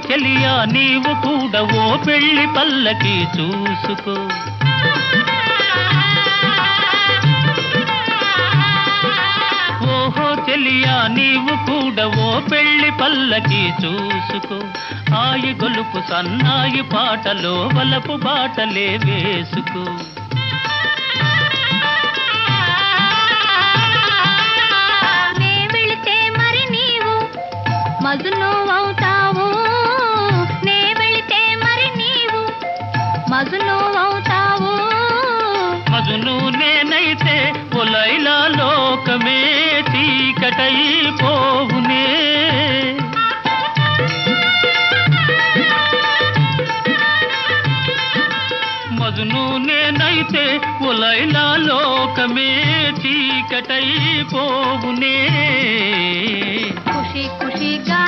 చెలియా నీవు కూడా ఓ పెళ్లి పల్లకి చూసుకో. ఓహో చెలియా నీవు కూడా ఓ పెళ్లి పల్లకి చూసుకో. ఆయి గొలుపు సన్నాయి పాటలో వలపు బాటలే వేసుకో. మజును అవుతావు, నే వెళితే మరి నీవు మజును అవుతావు. మజును నేనైతే ఒలైలా లోకమే చీకటైపోవునే. మజును నేనైతే ఒలైలా లోకమే చీకటైపోవునే.